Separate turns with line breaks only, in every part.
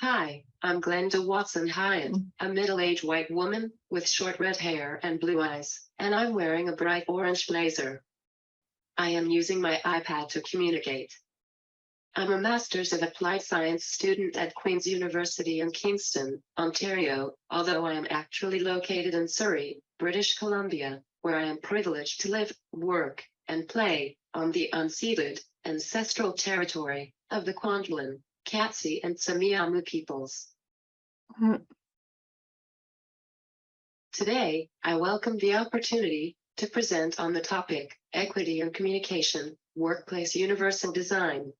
Hi, I'm Glenda Hyatt, a middle-aged white woman with short red hair and blue eyes, and I'm wearing a bright orange blazer. I am using my iPad to communicate. I'm a Master's of Applied Science student at Queen's University in Kingston, Ontario, although I am actually located in Surrey, British Columbia, where I am privileged to live, work, and play on the unceded, ancestral territory of the Kwantlen, Katsi, and Semiahmoo peoples. Today, I welcome the opportunity to present on the topic, Equity in Communication, Workplace Universal Design.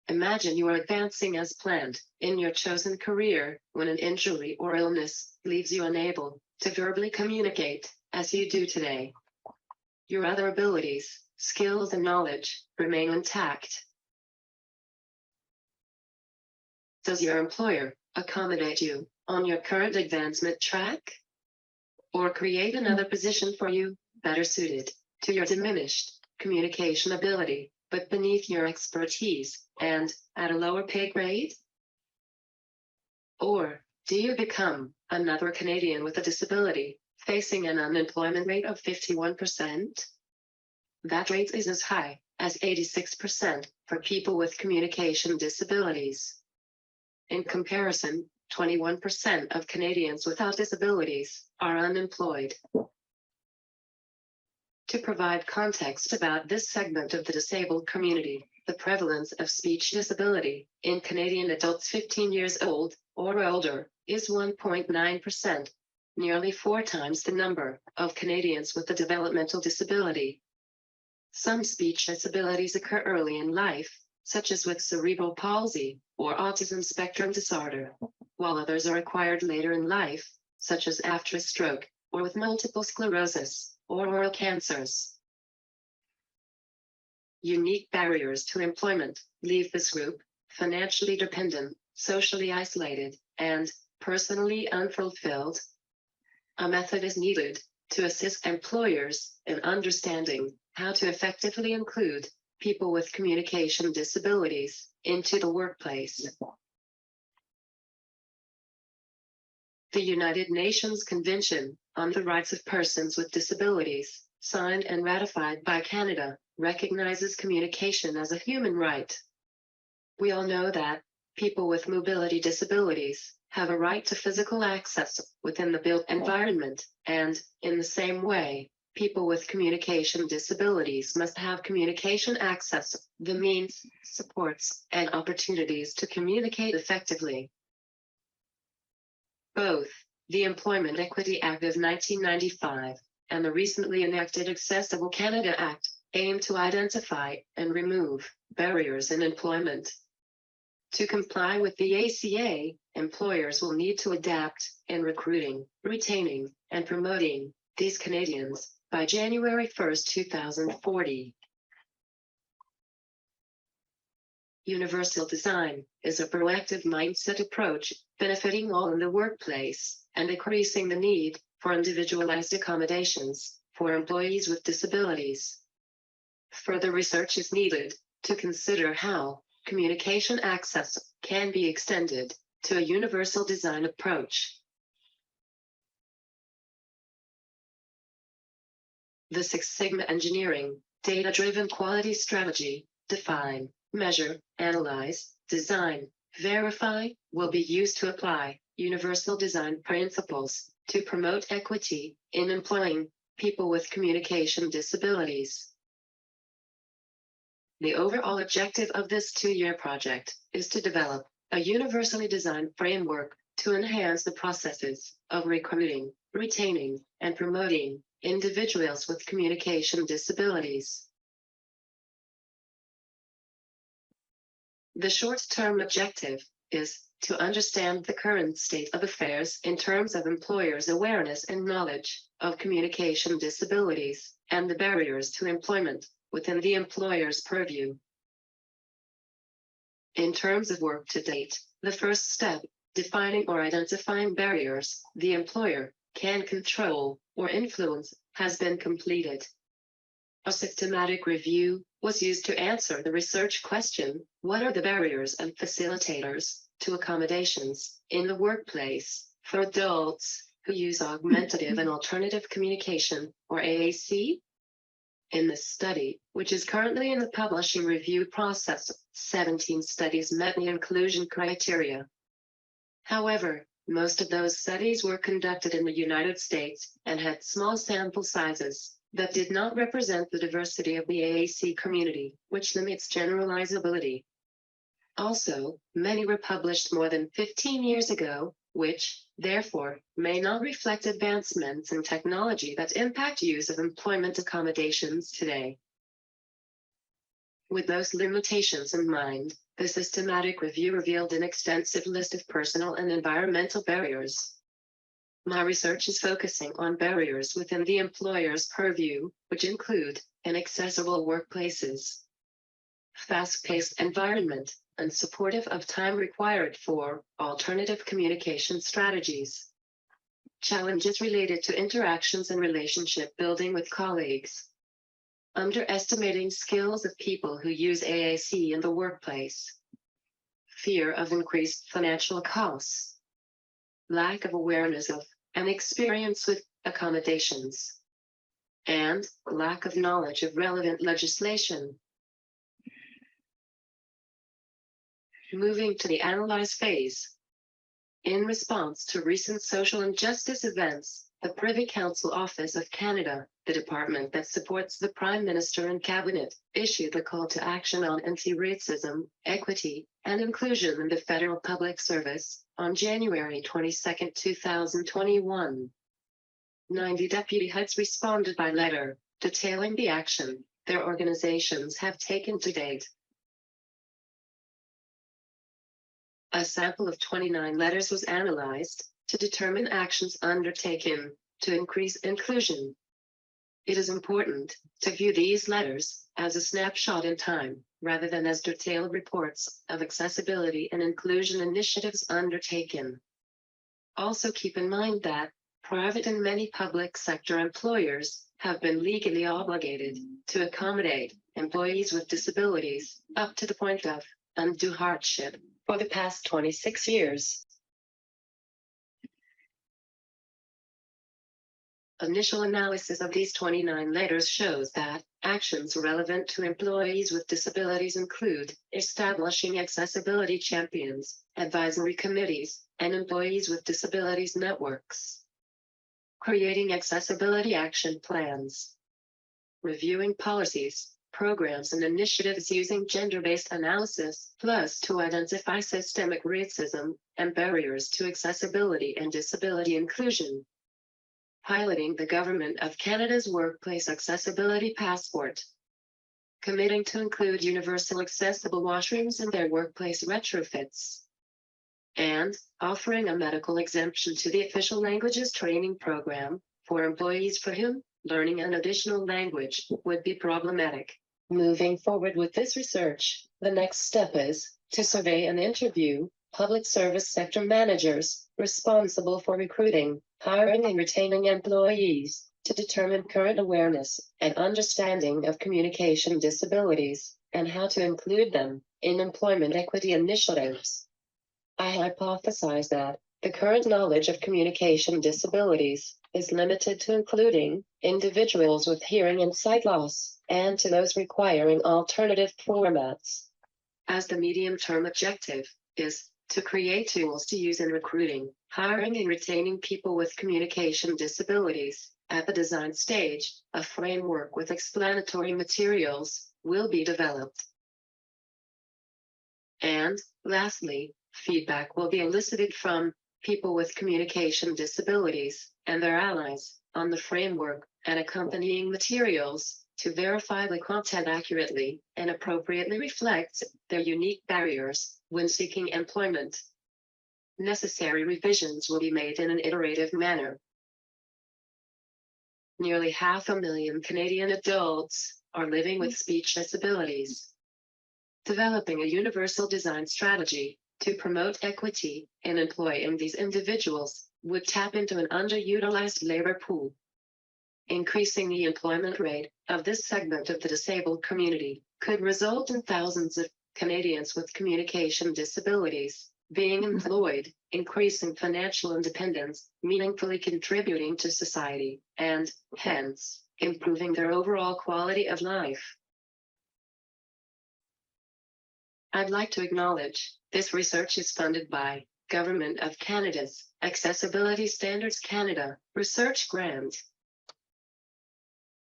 Imagine you are advancing as planned in your chosen career when an injury or illness leaves you unable to verbally communicate as you do today. Your other abilities, skills, and knowledge remain intact. Does your employer accommodate you on your current advancement track? Or create another position for you, better suited to your diminished communication ability, but beneath your expertise and at a lower pay grade? Or do you become another Canadian with a disability, facing an unemployment rate of 51%? That rate is as high as 86% for people with communication disabilities. In comparison, 21% of Canadians without disabilities are unemployed. To provide context about this segment of the disabled community, the prevalence of speech disability in Canadian adults 15 years old or older is 1.9%, nearly 4 times the number of Canadians with a developmental disability. Some speech disabilities occur early in life, such as with cerebral palsy or autism spectrum disorder, while others are acquired later in life, such as after a stroke or with multiple sclerosis or oral cancers. Unique barriers to employment leave this group financially dependent, socially isolated, and personally unfulfilled. A method is needed to assist employers in understanding how to effectively include people with communication disabilities into the workplace. The United Nations Convention on the Rights of Persons with Disabilities, signed and ratified by Canada, recognizes communication as a human right. We all know that people with mobility disabilities have a right to physical access within the built environment, and, in the same way, people with communication disabilities must have communication access, the means, supports, and opportunities to communicate effectively. Both the Employment Equity Act of 1995 and the recently enacted Accessible Canada Act aim to identify and remove barriers in employment. To comply with the ACA, employers will need to adapt in recruiting, retaining, and promoting these Canadians by January 1, 2040. Universal design is a proactive mindset approach benefiting all in the workplace and decreasing the need for individualized accommodations for employees with disabilities. Further research is needed to consider how communication access can be extended to a universal design approach. The Six Sigma Engineering, data-driven quality strategy, define, measure, analyze, design, verify, will be used to apply universal design principles to promote equity in employing people with communication disabilities. The overall objective of this 2-year project is to develop a universally designed framework to enhance the processes of recruiting, retaining, and promoting individuals with communication disabilities. The short-term objective is to understand the current state of affairs in terms of employers' awareness and knowledge of communication disabilities and the barriers to employment within the employer's purview. In terms of work to date, the first step, defining or identifying barriers the employer can control or influence, has been completed. A systematic review was used to answer the research question, what are the barriers and facilitators to accommodations in the workplace for adults who use augmentative and alternative communication, or AAC. In this study, which is currently in the publishing review process, 17 studies met the inclusion criteria. However, most of those studies were conducted in the United States and had small sample sizes that did not represent the diversity of the AAC community, which limits generalizability. Also, many were published more than 15 years ago, which, therefore, may not reflect advancements in technology that impact use of employment accommodations today. With those limitations in mind, the systematic review revealed an extensive list of personal and environmental barriers. My research is focusing on barriers within the employer's purview, which include inaccessible workplaces, fast-paced environment, and supportive of time required for alternative communication strategies. Challenges related to interactions and relationship building with colleagues. Underestimating skills of people who use AAC in the workplace. Fear of increased financial costs. Lack of awareness of and experience with accommodations. And lack of knowledge of relevant legislation. Moving to the analyze phase. In response to recent social injustice events, the Privy Council Office of Canada, the department that supports the Prime Minister and Cabinet, issued a call to action on anti-racism, equity, and inclusion in the federal public service on January 22, 2021. 90 deputy heads responded by letter, detailing the action their organizations have taken to date. A sample of 29 letters was analyzed to determine actions undertaken to increase inclusion. It is important to view these letters as a snapshot in time, rather than as detailed reports of accessibility and inclusion initiatives undertaken. Also keep in mind that private and many public sector employers have been legally obligated to accommodate employees with disabilities up to the point of undue hardship for the past 26 years. Initial analysis of these 29 letters shows that actions relevant to employees with disabilities include establishing accessibility champions, advisory committees, and employees with disabilities networks, creating accessibility action plans, reviewing policies, programs, and initiatives using gender-based analysis, plus to identify systemic racism and barriers to accessibility and disability inclusion. Piloting the Government of Canada's Workplace Accessibility Passport. Committing to include universal accessible washrooms in their workplace retrofits. And offering a medical exemption to the official languages training program for employees for whom learning an additional language would be problematic. Moving forward with this research, the next step is to survey and interview public service sector managers responsible for recruiting, hiring, and retaining employees to determine current awareness and understanding of communication disabilities and how to include them in employment equity initiatives. I hypothesize that the current knowledge of communication disabilities is limited to including individuals with hearing and sight loss, and to those requiring alternative formats. As the medium-term objective is to create tools to use in recruiting, hiring, and retaining people with communication disabilities. At the design stage, a framework with explanatory materials will be developed. And, lastly, feedback will be elicited from people with communication disabilities and their allies on the framework and accompanying materials to verify the content accurately and appropriately reflects their unique barriers when seeking employment. Necessary revisions will be made in an iterative manner. Nearly 500,000 Canadian adults are living with speech disabilities. Developing a universal design strategy to promote equity in employing these individuals would tap into an underutilized labor pool. Increasing the employment rate of this segment of the disabled community could result in thousands of Canadians with communication disabilities being employed, increasing financial independence, meaningfully contributing to society, and, hence, improving their overall quality of life. I'd like to acknowledge, this research is funded by Government of Canada's Accessibility Standards Canada Research Grant.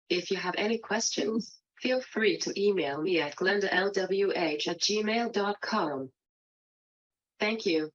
If you have any questions, feel free to email me at glendalwh@gmail.com. Thank you.